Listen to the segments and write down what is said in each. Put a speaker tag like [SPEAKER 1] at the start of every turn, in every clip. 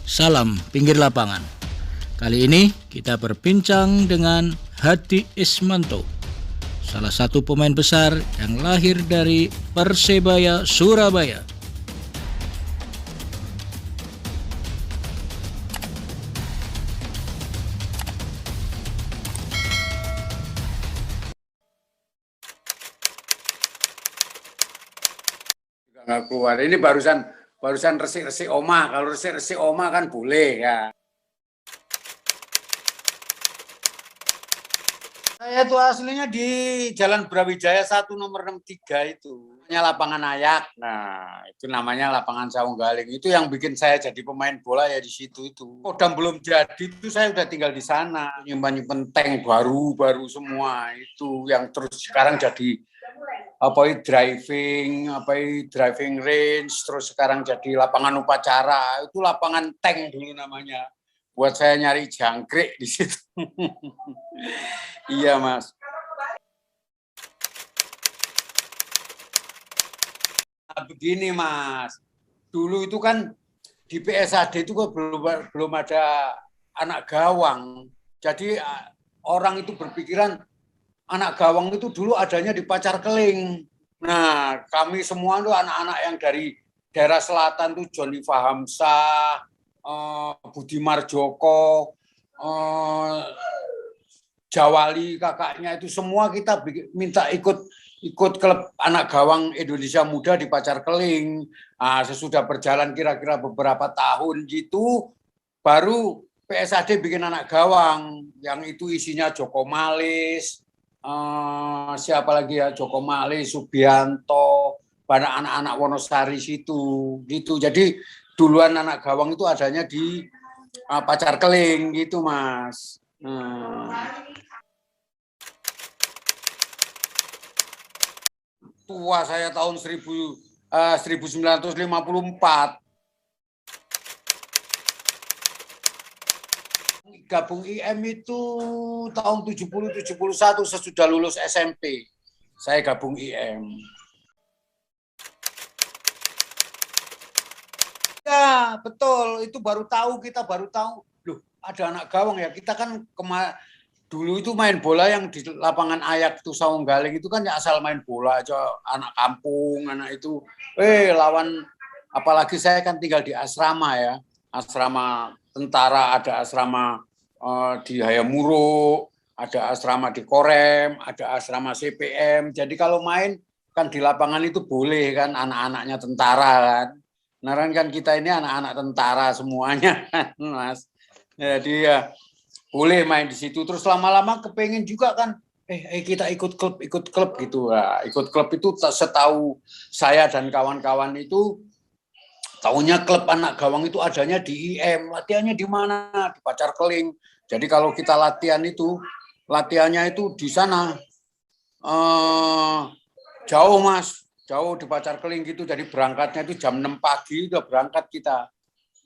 [SPEAKER 1] Salam pinggir lapangan. Kali ini kita berbincang dengan Hadi Ismanto, salah satu pemain besar yang lahir dari Persebaya Surabaya.
[SPEAKER 2] Nggak keluar. Ini barusan resik-resik oma. Kalau resik-resik oma kan boleh ya. Saya tuh aslinya di Jalan Brawijaya 1 nomor 63 itu. Namanya lapangan Ayak. Nah, itu namanya lapangan Saung Galing. Itu yang bikin saya jadi pemain bola ya di situ itu. Kodam belum jadi itu saya udah tinggal di sana. Nyimpan tank baru semua. Itu yang terus sekarang jadi driving range, terus sekarang jadi lapangan upacara. Itu lapangan tank dulu namanya. Buat saya nyari jangkrik di situ. Iya, Mas. Nah, begini, Mas. Dulu itu kan di PSAD itu kok belum ada anak gawang. Jadi orang itu berpikiran anak gawang itu dulu adanya di Pacar Keling. Nah, kami semua itu anak-anak yang dari daerah selatan tuh Joni Fahamsah, Budimar Joko, Jawali kakaknya itu semua kita minta ikut klub anak gawang Indonesia Muda di Pacar Keling. Nah, sesudah berjalan kira-kira beberapa tahun gitu, baru PSAD bikin anak gawang yang itu isinya Joko Malis, siapa lagi ya, Joko Malis, Subianto, banyak anak-anak Wonosari situ gitu. Jadi duluan anak gawang itu adanya di Pacar Keling gitu, Mas. Tua saya tahun 1954. Gabung IM itu tahun 70-71 sesudah lulus SMP. Saya gabung IM. Ya, betul. Itu kita baru tahu. Loh, ada anak gawang ya. Kita kan dulu itu main bola yang di lapangan Ayak itu Saung Galing itu kan ya asal main bola aja, anak kampung, anak itu lawan, apalagi saya kan tinggal di asrama ya. Asrama tentara, ada asrama di Hayamuruk, ada asrama di Korem, ada asrama CPM. Jadi kalau main kan di lapangan itu boleh kan, anak-anaknya tentara kan. Nah kan kita ini anak-anak tentara semuanya, Mas. Jadi ya boleh main di situ. Terus lama-lama kepengen juga kan, kita ikut klub gitu. Nah, ikut klub itu setahu saya dan kawan-kawan itu, tahunya klub anak gawang itu adanya di IM. Latihannya di mana? Di Pacar Keling. Jadi kalau kita latihannya itu di sana. Jauh, Mas. Jauh di Pacar Keling gitu. Jadi berangkatnya itu jam 6 pagi udah berangkat kita.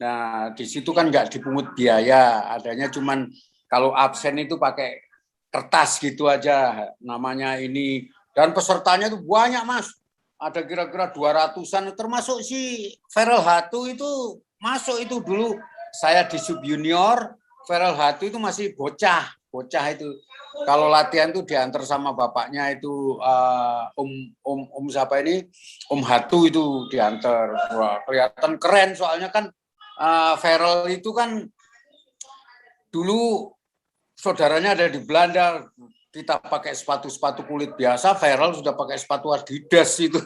[SPEAKER 2] Nah, di situ kan nggak dipungut biaya. Adanya cuman kalau absen itu pakai kertas gitu aja namanya ini. Dan pesertanya itu banyak, Mas. Ada kira-kira 200-an, termasuk si Feral Hatu itu masuk itu dulu. Saya di sub junior, Feral Hatu itu masih bocah itu. Kalau latihan tuh diantar sama bapaknya itu Om siapa ini? Om Hatu itu diantar. Wah, kelihatan keren soalnya kan Feral itu kan dulu saudaranya ada di Belanda. Kita pakai sepatu kulit biasa, Feral sudah pakai sepatu Adidas itu.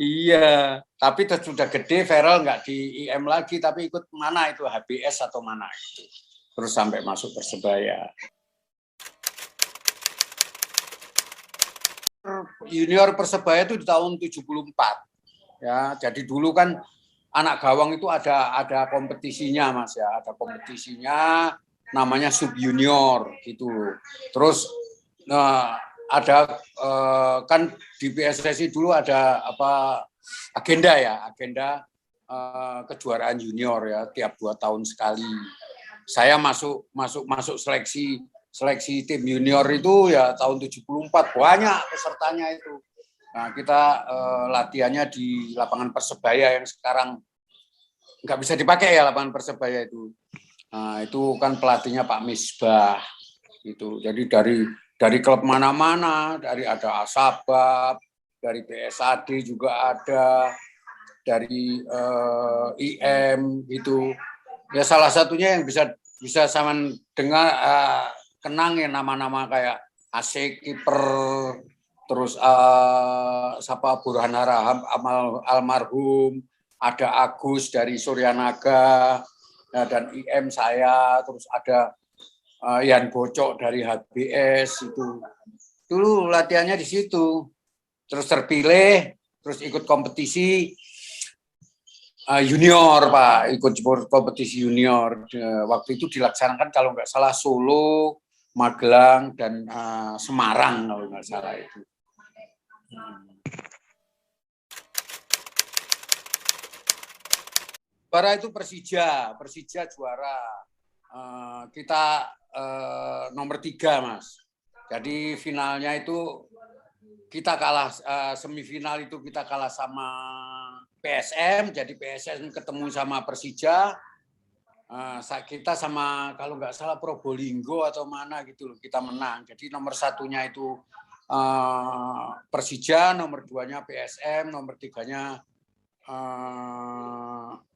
[SPEAKER 2] Iya, tapi sudah gede, Feral nggak di IM lagi, tapi ikut mana itu, HBS atau mana itu. Terus sampai masuk Persebaya. Junior Persebaya itu di tahun 74. Ya, jadi dulu kan anak gawang itu ada kompetisinya, Mas ya, ada kompetisinya namanya sub junior gitu. Terus ada kan di PSSI dulu ada agenda kejuaraan junior ya, tiap 2 tahun sekali. Saya masuk seleksi tim junior itu ya tahun 74, banyak pesertanya itu. Nah, kita latihannya di lapangan Persebaya yang sekarang nggak bisa dipakai ya lapangan Persebaya itu. Nah, itu kan pelatihnya Pak Misbah gitu. Jadi dari klub mana-mana, dari ada Asabab, dari PSAD juga ada, dari IM gitu. Ya salah satunya yang bisa sama dengar kenang ya nama-nama kayak Asik kiper, terus siapa Burhan Harahap almarhum, ada Agus dari Suryanaga, dan IM saya, terus ada Yan Bocok dari HBS itu. Dulu latihannya di situ. Terus terpilih, terus ikut kompetisi junior, Pak, ikut kompetisi junior. Waktu itu dilaksanakan kalau nggak salah Solo, Magelang, dan Semarang kalau nggak salah itu. Juara itu Persija juara. Kita nomor 3, Mas. Jadi finalnya itu kita kalah, semifinal itu kita kalah sama PSM, jadi PSM ketemu sama Persija, kita sama kalau nggak salah Probolinggo atau mana gitu loh, kita menang. Jadi nomor 1-nya itu Persija, nomor 2-nya PSM, nomor 3-nya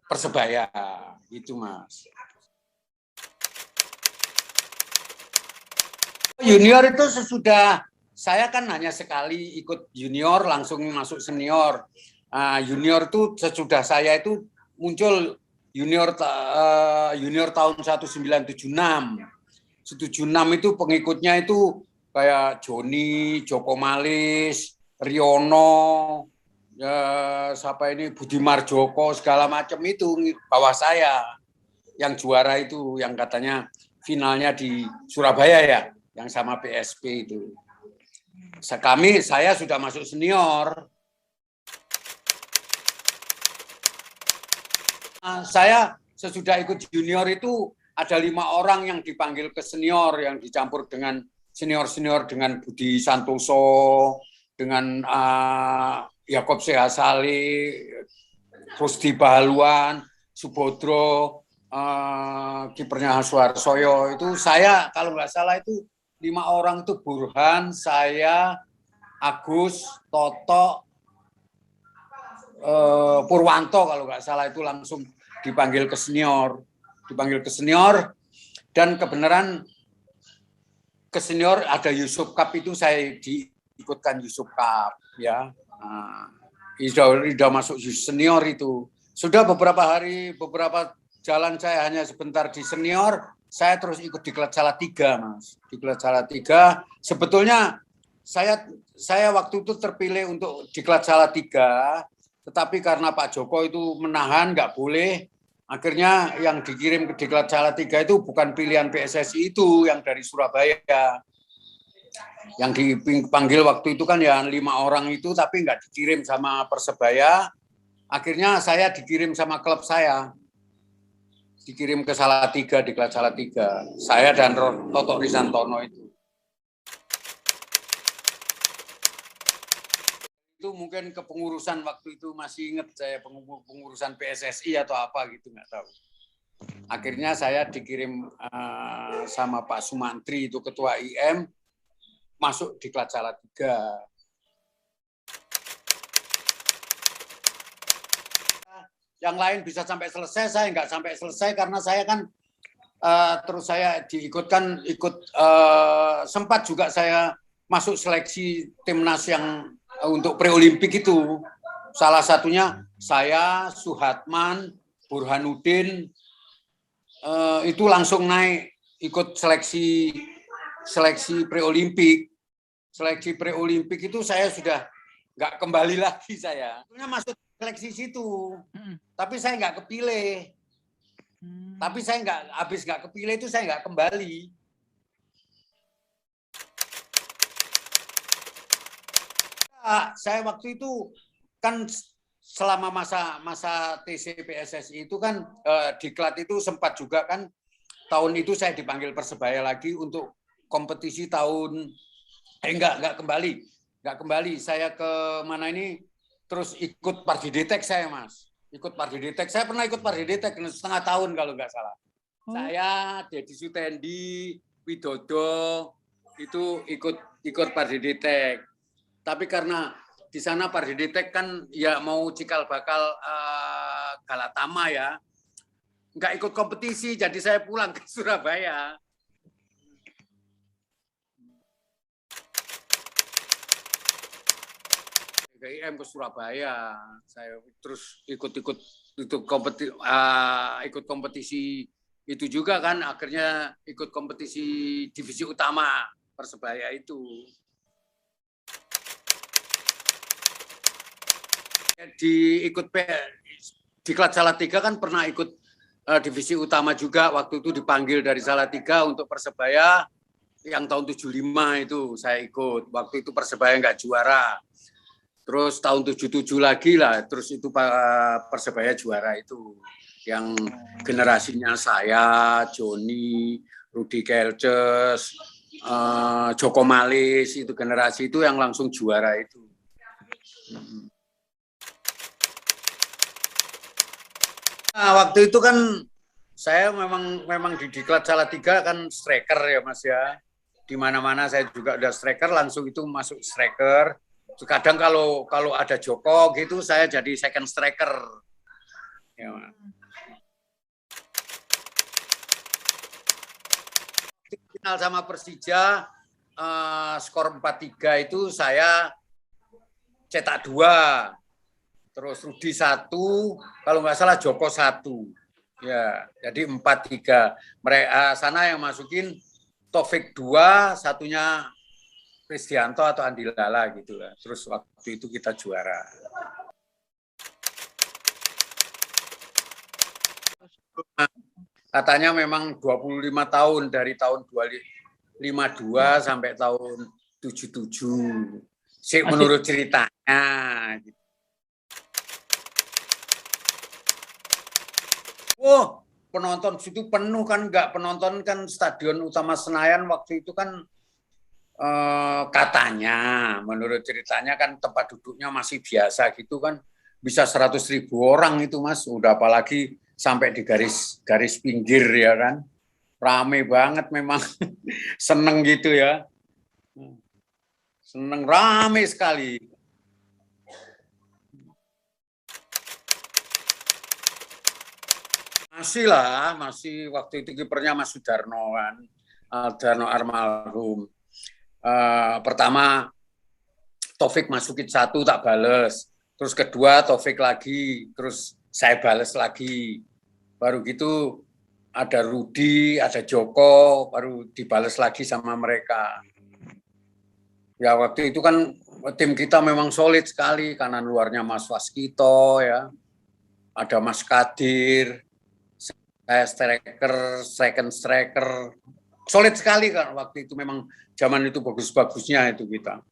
[SPEAKER 2] Persebaya, gitu Mas. Junior itu sesudah saya kan hanya sekali ikut junior langsung masuk senior. Junior itu sesudah saya itu muncul junior tahun 1976. 76 itu pengikutnya itu kayak Joni, Joko Malis, Riono, siapa ini Budimar Joko segala macam itu bawah saya. Yang juara itu yang katanya finalnya di Surabaya ya, yang sama PSP itu. Saya sudah masuk senior. Saya sesudah ikut junior itu ada 5 orang yang dipanggil ke senior, yang dicampur dengan senior-senior dengan Budi Santoso, dengan Yakob Sehasali, Rusdi Bahaluan, Subodro, kipernya Suharsoyo. Itu saya kalau nggak salah itu 5 orang itu Burhan, saya, Agus, Toto, Purwanto kalau nggak salah itu langsung dipanggil ke senior. Dan kebenaran ke senior ada Yusuf Cup itu saya diikutkan Yusuf Cup ya. Sudah masuk senior itu. Sudah beberapa jalan saya hanya sebentar di senior, saya terus ikut Diklat Salatiga, Mas. Diklat Salatiga, sebetulnya saya waktu itu terpilih untuk Diklat Salatiga, tetapi karena Pak Joko itu menahan, nggak boleh, akhirnya yang dikirim ke Diklat Salatiga itu bukan pilihan PSSI itu, yang dari Surabaya. Yang dipanggil waktu itu kan ya 5 orang itu, tapi nggak dikirim sama Persebaya. Akhirnya saya dikirim sama klub saya. Dikirim ke Salatiga, Diklat Salatiga. Saya dan Toto Risantono itu. Itu mungkin kepengurusan waktu itu masih ingat saya pengurusan PSSI atau apa gitu nggak tahu. Akhirnya saya dikirim sama Pak Sumantri itu ketua IM masuk Diklat Salatiga. Yang lain bisa sampai selesai, saya nggak sampai selesai karena saya kan terus saya sempat juga saya masuk seleksi timnas yang untuk preolimpik itu. Salah satunya saya, Suhatman, Burhanuddin, itu langsung naik ikut seleksi preolimpik. Seleksi preolimpik itu saya sudah nggak kembali lagi saya. Masuk seleksi situ, tapi saya nggak kepilih. Tapi saya habis nggak kepilih itu saya nggak kembali. Saya waktu itu kan selama masa TC PSSI itu kan Diklat itu sempat juga kan tahun itu saya dipanggil Persebaya lagi untuk kompetisi nggak kembali saya ke mana ini terus ikut Pardidetek saya Mas ikut Pardidetek. Saya pernah ikut Pardidetek setengah tahun kalau nggak salah. Saya, Dedi Sutendi, Widodo itu ikut Pardidetek. Tapi karena di sana Pardidetek kan ya mau cikal bakal Galatama ya, nggak ikut kompetisi, jadi saya pulang ke Surabaya. GIM ke Surabaya, saya terus ikut kompetisi itu juga kan, akhirnya ikut kompetisi divisi utama Persebaya itu. Di Klat Salatiga kan pernah ikut divisi utama juga, waktu itu dipanggil dari Salatiga untuk Persebaya yang tahun 75 itu saya ikut, waktu itu Persebaya nggak juara. Terus tahun 77 lagi lah, terus itu Persebaya juara itu. Yang generasinya saya, Joni, Rudi Kelces, Joko Malis, itu generasi itu yang langsung juara itu. Nah, waktu itu kan saya memang di Diklat Salatiga kan striker ya Mas ya. Di mana-mana saya juga udah striker, langsung itu masuk striker. Kadang kalau ada Joko gitu saya jadi second striker. Ya. Final sama Persija skor 4-3 itu saya cetak 2. Terus Rudi 1, kalau nggak salah Joko 1. Ya, jadi 4-3. Mereka sana yang masukin Taufik 2, satunya Kristianto atau Andi Lala gitu lah. Terus waktu itu kita juara. Katanya memang 25 tahun dari tahun 52 sampai tahun 77. Sih menurut ceritanya. Oh, penonton situ penuh kan, nggak penonton kan Stadion Utama Senayan waktu itu kan katanya, menurut ceritanya kan tempat duduknya masih biasa gitu kan, bisa 100.000 orang itu Mas, udah apalagi sampai di garis pinggir ya kan, rame banget memang, seneng gitu ya, seneng rame sekali. Masih lah, masih waktu itu kipernya Mas Sudarno kan, Darno almarhum. Pertama Taufik masukin 1 tak bales, terus kedua Taufik lagi, terus saya bales lagi, baru gitu ada Rudi, ada Joko, baru dibales lagi sama mereka. Ya waktu itu kan tim kita memang solid sekali, kanan luarnya Mas Waskito ya, ada Mas Kadir, saya striker, second striker, solid sekali kan waktu itu, memang zaman itu bagus-bagusnya itu kita.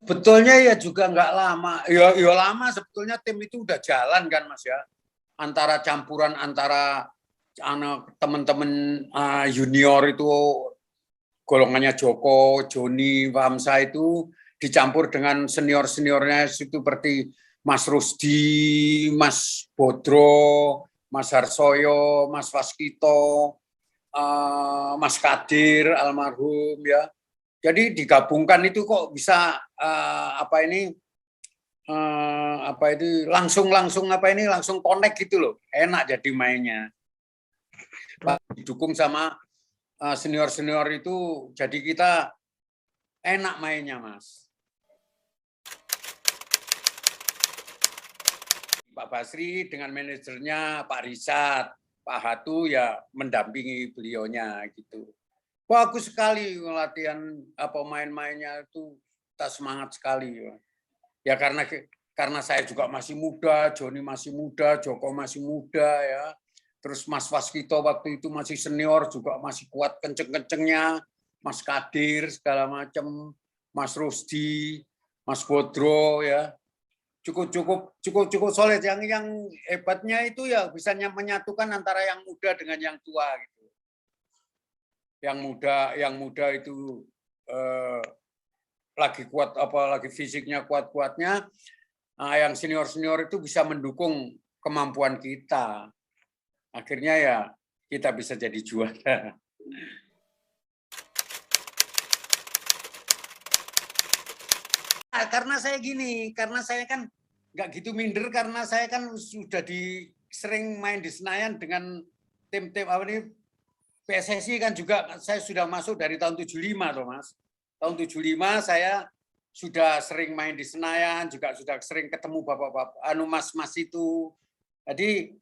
[SPEAKER 2] Betulnya ya juga nggak lama, ya lama sebetulnya tim itu udah jalan kan Mas ya, antara campuran antara teman-teman junior itu golongannya Joko, Joni, Hamsa itu dicampur dengan senior-seniornya seperti Mas Rusdi, Mas Bodro, Mas Harsoyo, Mas Waskito, Mas Kadir almarhum ya. Jadi digabungkan itu kok bisa langsung connect gitu loh. Enak jadi mainnya. Didukung sama senior-senior itu, jadi kita enak mainnya Mas. Pak Basri dengan manajernya Pak Risat, Pak Hatu ya mendampingi beliaunya gitu. Bagus sekali latihan main-mainnya itu, kita semangat sekali ya karena saya juga masih muda, Joni masih muda, Joko masih muda ya, terus Mas Waskito waktu itu masih senior juga masih kuat kenceng-kencengnya, Mas Kadir segala macam, Mas Rusdi, Mas Bodro ya, cukup solid. Yang hebatnya itu ya bisa menyatukan antara yang muda dengan yang tua gitu. Yang muda itu lagi kuat, apalagi fisiknya kuat-kuatnya, yang senior-senior itu bisa mendukung kemampuan kita. Akhirnya ya kita bisa jadi juara. Karena saya gini, karena saya kan nggak gitu minder, karena saya kan sudah sering main di Senayan dengan tim-tim apa ini, PSSI kan juga saya sudah masuk dari tahun 75 toh Mas. Tahun 75 saya sudah sering main di Senayan, juga sudah sering ketemu bapak-bapak mas-mas itu. Jadi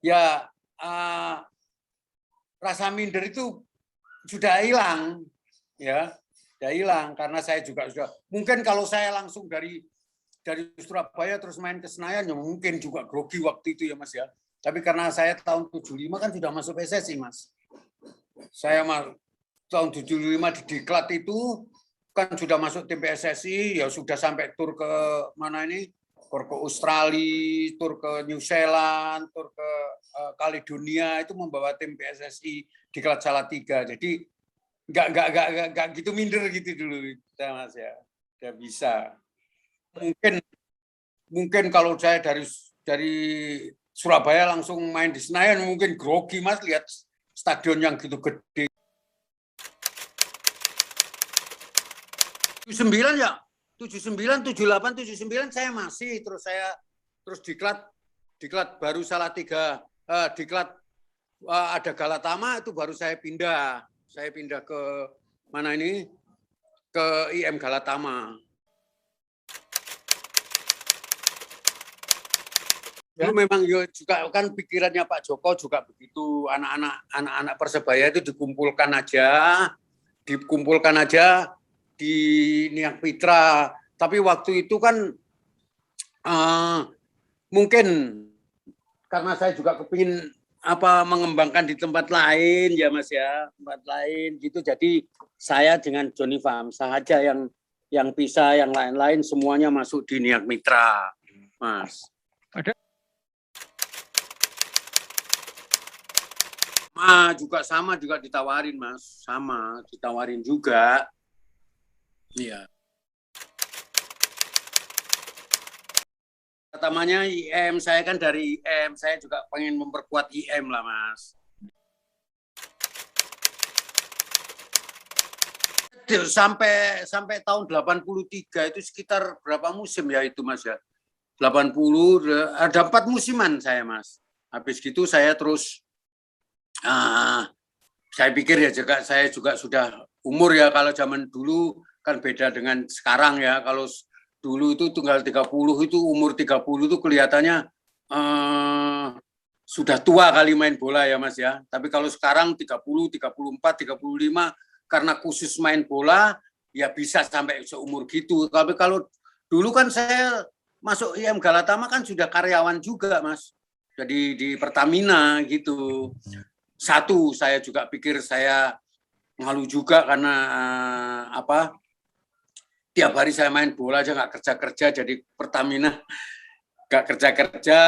[SPEAKER 2] ya rasa minder itu sudah hilang, ya, sudah hilang karena saya juga sudah. Mungkin kalau saya langsung dari Surabaya terus main ke Senayan, ya mungkin juga grogi waktu itu ya Mas ya. Tapi karena saya tahun 75 kan sudah masuk PSSI Mas. Saya tahun 75 di Diklat itu kan sudah masuk tim PSSI, ya sudah sampai tur ke mana ini, tur ke Australia, tur ke New Zealand, tur ke Kaledonia, itu membawa tim PSSI Diklat Salatiga. Jadi nggak gitu minder gitu dulu kita Mas ya, udah bisa. Mungkin kalau saya dari Surabaya langsung main di Senayan mungkin grogi Mas, lihat stadion yang gitu gede. 79 ya, 79, 78, 79 saya masih, terus Diklat baru Salatiga, Diklat ada Galatama itu baru saya pindah ke mana ini, ke IM Galatama. Dulu memang juga kan pikirannya Pak Joko juga begitu, anak-anak Persebaya itu dikumpulkan aja di Niak Mitra. Tapi waktu itu kan mungkin karena saya juga kepingin mengembangkan di tempat lain ya Mas ya, tempat lain gitu. Jadi saya dengan Johnny Famsa aja yang bisa, yang lain-lain semuanya masuk di Niak Mitra, Mas. Juga sama, juga ditawarin Mas, sama ditawarin juga. Iya. Pertamanya IM, saya kan dari IM, saya juga pengen memperkuat IM lah Mas. Sampai tahun 83 itu sekitar berapa musim ya itu Mas ya? 80, ada 4 musiman saya Mas. Habis gitu saya terus saya pikir ya saya juga sudah umur ya, kalau zaman dulu kan beda dengan sekarang ya. Kalau dulu itu tanggal 30 itu umur 30 itu kelihatannya sudah tua kali main bola ya Mas ya. Tapi kalau sekarang 30, 34, 35 karena khusus main bola ya bisa sampai seumur gitu. Tapi kalau dulu kan saya masuk IM Galatama kan sudah karyawan juga Mas. Jadi di Pertamina gitu. Satu, saya juga pikir saya malu juga karena tiap hari saya main bola aja nggak kerja-kerja, jadi Pertamina nggak kerja-kerja,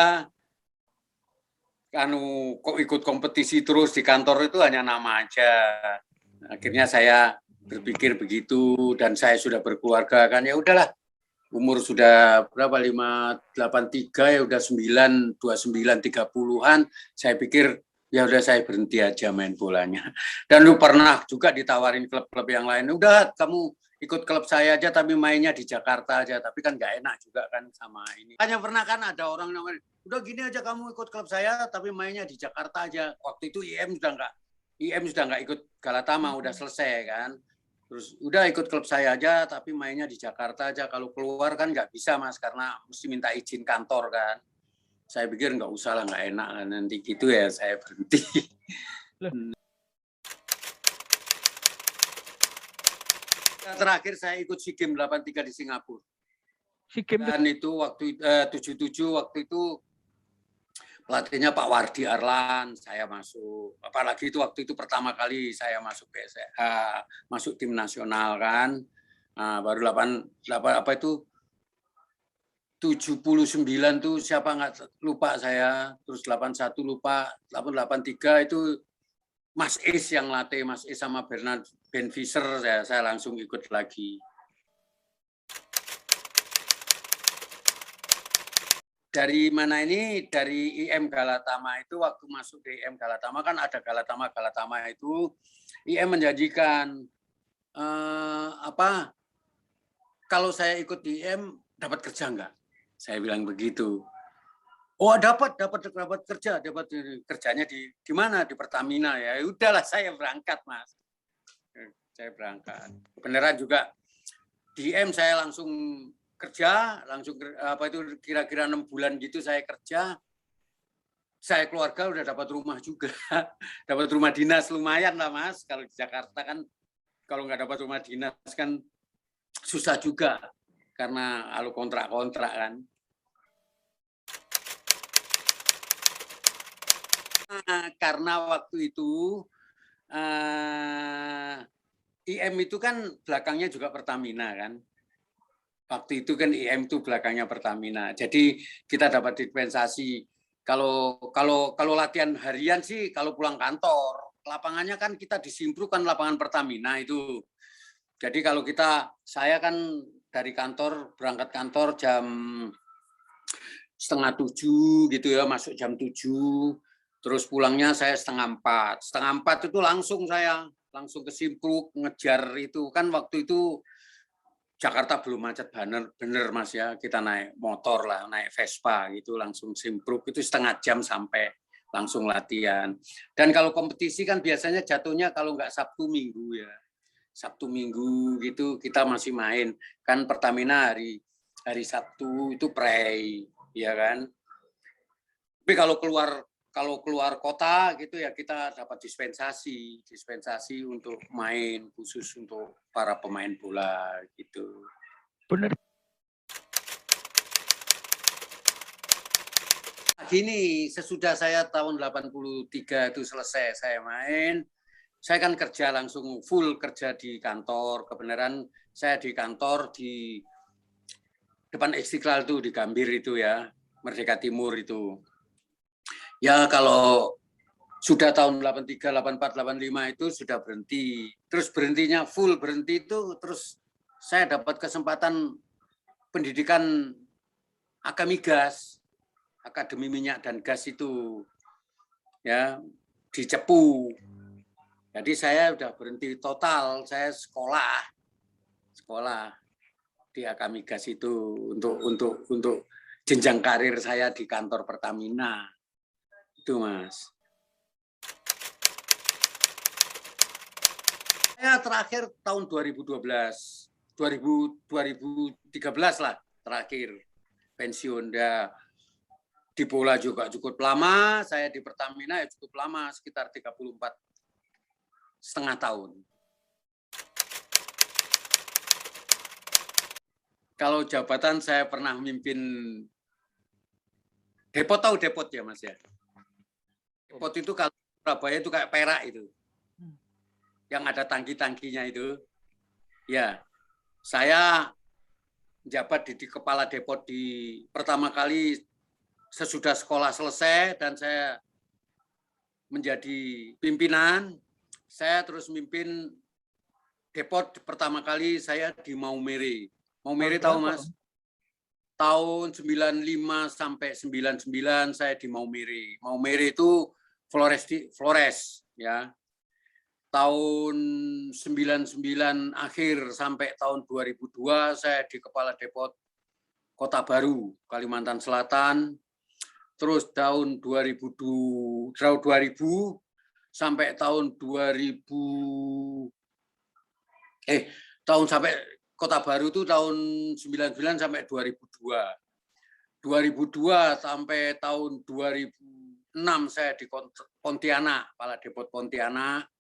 [SPEAKER 2] kok ikut kompetisi terus di kantor itu hanya nama aja. Akhirnya saya berpikir begitu dan saya sudah berkeluarga kan, ya udahlah, umur sudah berapa, 583 ya udah 29, 29, 30-an, saya pikir ya udah saya berhenti aja main bolanya. Dan lu pernah juga ditawarin klub-klub yang lain, udah kamu ikut klub saya aja tapi mainnya di Jakarta aja, tapi kan nggak enak juga kan sama ini. Hanya pernah kan ada orang namanya, udah gini aja kamu ikut klub saya tapi mainnya di Jakarta aja. Waktu itu IM sudah nggak ikut Galatama, udah selesai kan. Terus udah ikut klub saya aja tapi mainnya di Jakarta aja, kalau keluar kan nggak bisa Mas karena mesti minta izin kantor kan. Saya pikir nggak usah lah, nggak enak lah nanti gitu ya, saya berhenti. Terakhir saya ikut SEA Games 83 di Singapura. Dan itu waktu 77 waktu itu pelatihnya Pak Wardi Arlan, saya masuk. Apalagi itu waktu itu pertama kali saya masuk masuk tim nasional kan. Baru 79 tuh siapa nggak lupa saya, terus 81 lupa, 83 itu Mas Is yang latih, Mas Is sama Ben Fischer, saya langsung ikut lagi. Dari mana ini? Dari IM Galatama itu waktu masuk di IM Galatama kan ada Galatama itu IM menjanjikan kalau saya ikut di IM dapat kerja enggak? Saya bilang begitu. Oh dapat kerja, dapat kerjanya di mana? Di Pertamina ya. Udahlah saya berangkat Mas. Saya berangkat. Beneran juga di IM saya langsung kerja, langsung kira-kira 6 bulan gitu saya kerja. Saya keluarga udah dapat rumah juga. Dapat rumah dinas lumayan lah Mas. Kalau di Jakarta kan kalau nggak dapat rumah dinas kan susah juga karena kontrak-kontrak kan. Karena waktu itu IM itu kan belakangnya juga Pertamina kan. Waktu itu kan IM itu belakangnya Pertamina. Jadi kita dapat dispensasi. Kalau latihan harian sih kalau pulang kantor, lapangannya kan kita di Simpru kan lapangan Pertamina itu. Jadi kalau saya kan dari kantor, berangkat kantor jam 6:30 gitu ya, masuk jam 7, terus pulangnya saya 3:30. 3:30 itu langsung ke Simpru ngejar itu. Kan waktu itu Jakarta belum macet bener Mas ya, kita naik motor lah, naik Vespa gitu, langsung Simpruk itu 1/2 jam sampai langsung latihan. Dan kalau kompetisi kan biasanya jatuhnya kalau nggak Sabtu Minggu ya. Sabtu Minggu gitu kita masih main. Kan Pertamina hari Sabtu itu prei, ya kan. Tapi kalau keluar kota gitu ya kita dapat dispensasi untuk main khusus untuk para pemain bola gitu.
[SPEAKER 1] Benar.
[SPEAKER 2] Gini, sesudah saya tahun 83 itu selesai saya main, saya kan kerja langsung full kerja di kantor. Kebenaran saya di kantor di depan Istiqlal tuh di Gambir itu ya, Merdeka Timur itu. Ya kalau sudah tahun 83, 84, 85 itu sudah berhenti. Terus berhentinya full berhenti itu terus saya dapat kesempatan pendidikan Akademi Minyak dan Gas itu. Ya, di Cepu. Jadi saya sudah berhenti total, saya sekolah di Akademi Gas itu untuk jenjang karir saya di kantor Pertamina. Itu Mas. Saya terakhir tahun 2013 lah terakhir pensiun. Ya, di bola juga cukup lama, saya di Pertamina ya cukup lama, sekitar 34,5 tahun. Kalau jabatan saya pernah memimpin depot, tahu depot ya Mas ya? Depot itu kalau Surabaya itu kayak Perak itu. Yang ada tangki-tangkinya itu. Ya, saya jabat di kepala depot pertama kali sesudah sekolah selesai dan saya menjadi pimpinan. Saya terus mimpin depot pertama kali saya di Maumere. Maumere tahu Mas? Tahun 95 sampai 99 saya di Maumere. Maumere itu Flores ya. Tahun 99 akhir sampai tahun 2002 saya di kepala depot Kota Baru, Kalimantan Selatan. Terus tahun 2000 sampai tahun 2000 tahun sampai Kota Baru itu tahun 99 sampai 2002. 2002 sampai tahun 2006 saya di Pontianak, kepala depot Pontianak.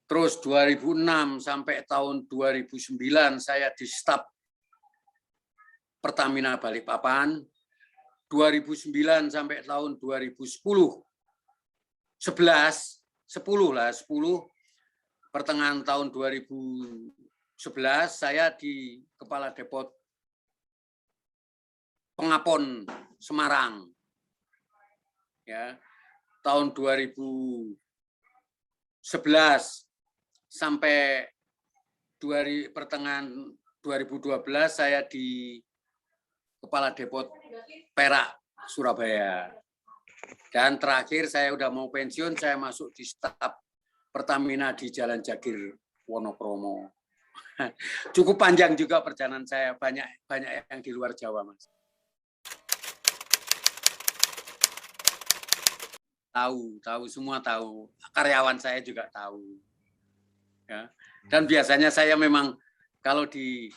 [SPEAKER 2] Terus 2006 sampai tahun 2009 saya di staf Pertamina Balikpapan. 2009 sampai tahun 2010, 10 pertengahan tahun 2011 saya di kepala depot Pengapon Semarang. Ya. Tahun 2011 sampai pertengahan 2012 saya di Kepala Depot Perak Surabaya. Dan terakhir saya udah mau pensiun, saya masuk di staf Pertamina di Jalan Jagir, Wonokromo. Cukup panjang juga perjalanan saya, banyak yang di luar Jawa, Mas. Tahu semua tahu. Karyawan saya juga tahu. Ya. Dan biasanya saya memang kalau di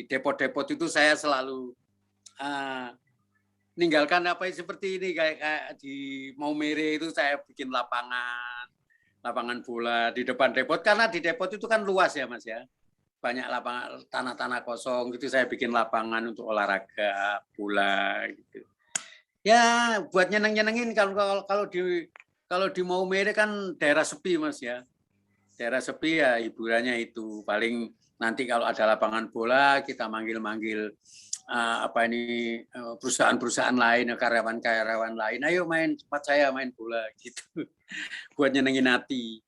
[SPEAKER 2] depot-depot itu saya selalu ninggalkan apa seperti ini kayak di Maumere itu saya bikin lapangan bola di depan depot karena di depot itu kan luas ya Mas ya. Banyak lapangan tanah-tanah kosong gitu saya bikin lapangan untuk olahraga bola gitu. Ya buat nyenengin kalau di Maumere kan daerah sepi Mas ya. Daerah sepi ya hiburannya itu paling nanti kalau ada lapangan bola kita manggil-manggil perusahaan-perusahaan lain, karyawan-karyawan lain, ayo main tempat saya main bola gitu, buat nyenengin hati.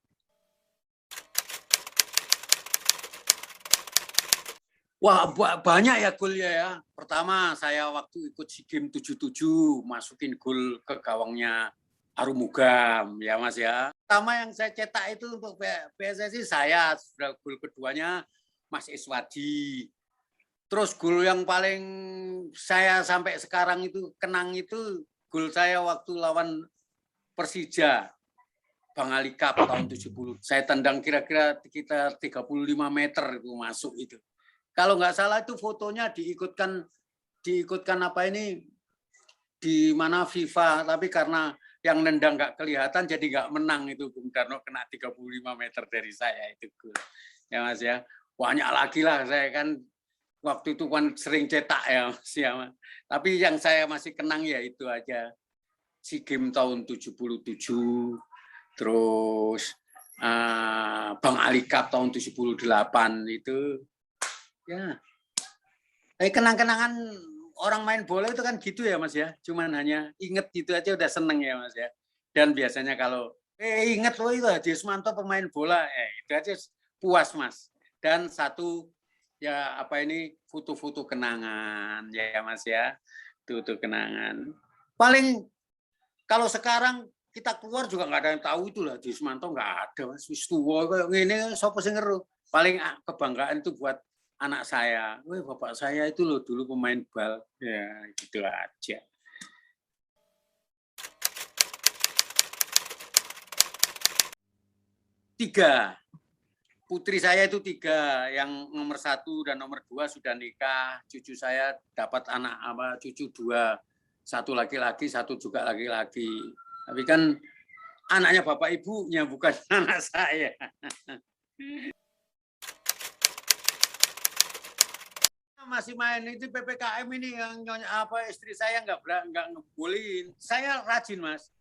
[SPEAKER 2] Wah banyak ya golnya ya. Pertama saya waktu ikut SEA Games 77 masukin gol ke gawangnya Arumugam ya Mas ya. Pertama yang saya cetak itu untuk PSSI saya, gol keduanya Mas Iswadi. Terus gol yang paling saya sampai sekarang itu kenang itu gol saya waktu lawan Persija Bang Ali Cup tahun 70. Saya tendang kira-kira sekitar 35 meter itu masuk itu. Kalau nggak salah itu fotonya diikutkan di mana FIFA, tapi karena yang nendang nggak kelihatan jadi nggak menang itu Bung Darno kena 35 meter dari saya itu gol. Ya Mas ya. Banyak lagi lah saya kan waktu itu kan sering cetak ya Mas ya. Tapi yang saya masih kenang ya itu aja. SEA Games tahun 77, terus Bang Ali Cup tahun 78 itu. Ya. Kenang-kenangan orang main bola itu kan gitu ya Mas ya. Cuman hanya inget gitu aja udah seneng ya Mas ya. Dan biasanya kalau inget loh itu Haji Ismanto pemain bola, itu aja puas Mas. Dan satu ya foto-foto kenangan ya Mas ya, foto kenangan. Paling kalau sekarang kita keluar juga nggak ada yang tahu itu lah di Sumanto nggak ada Mas, wis tuwa kayak ngene sapa sing ngeru. Paling kebanggaan itu buat anak saya. Wih bapak saya itu loh dulu pemain bal. Ya gitu aja. Tiga. Putri saya itu 3, yang nomor 1 dan nomor 2 sudah nikah. Cucu saya dapat cucu 2, 1 laki-laki, 1 juga laki-laki. Tapi kan anaknya bapak ibunya bukan anak saya. Masih main itu PPKM ini yang istri saya nggak ngebolehin. Saya rajin Mas.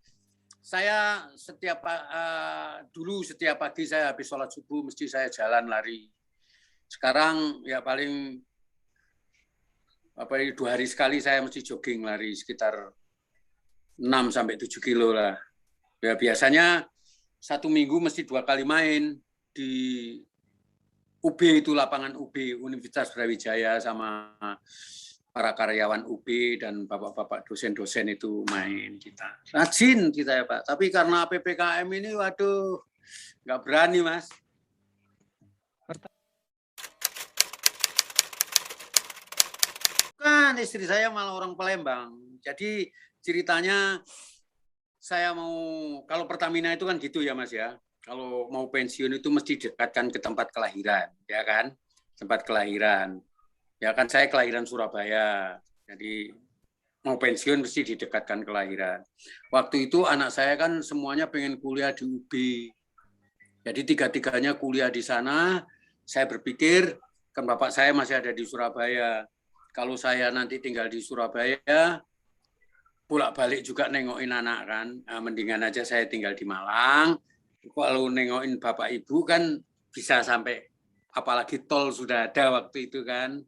[SPEAKER 2] Saya dulu setiap pagi saya habis sholat subuh mesti saya jalan lari. Sekarang ya paling 2 hari sekali saya mesti jogging lari sekitar 6-7 kilo lah. Ya biasanya 1 minggu mesti 2 kali main di UB itu lapangan UB Universitas Brawijaya sama para karyawan UB dan bapak-bapak dosen-dosen itu main kita. Rajin kita ya Pak, tapi karena PPKM ini waduh nggak berani Mas. Kan istri saya malah orang Palembang, jadi ceritanya saya kalau Pertamina itu kan gitu ya Mas ya, kalau mau pensiun itu mesti dekatkan ke tempat kelahiran, ya kan, tempat kelahiran. Ya kan saya kelahiran Surabaya, jadi mau pensiun mesti didekatkan kelahiran. Waktu itu anak saya kan semuanya pengen kuliah di UB, jadi 3-tiganya kuliah di sana. Saya berpikir kan bapak saya masih ada di Surabaya. Kalau saya nanti tinggal di Surabaya, bolak-balik juga nengokin anak kan, mendingan aja saya tinggal di Malang. Kalau nengokin bapak ibu kan bisa sampai, apalagi tol sudah ada waktu itu kan.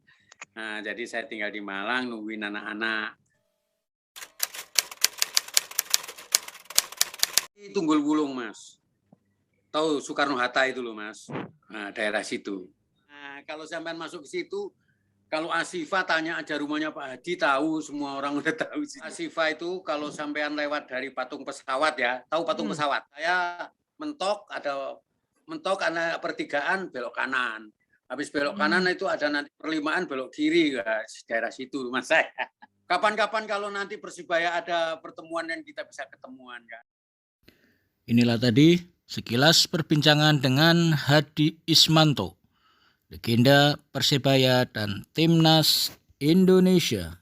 [SPEAKER 2] Nah, jadi saya tinggal di Malang nungguin anak-anak. Tunggul Wulung Mas. Tahu Soekarno Hatta itu loh Mas. Nah, daerah situ. Nah, kalau sampean masuk ke situ Kalau Asifa tanya aja rumahnya Pak Hadi, tahu, semua orang udah tahu sih. Asifa itu kalau sampean lewat dari patung pesawat ya, tahu patung pesawat. Saya mentok karena pertigaan belok kanan. Habis belok kanan itu ada nanti perlimaan belok kiri, guys, daerah situ rumah saya. Kapan-kapan kalau nanti Persibaya ada pertemuan yang kita bisa ketemuan, kan.
[SPEAKER 1] Inilah tadi sekilas perbincangan dengan Hadi Ismanto, legenda Persebaya dan Timnas Indonesia.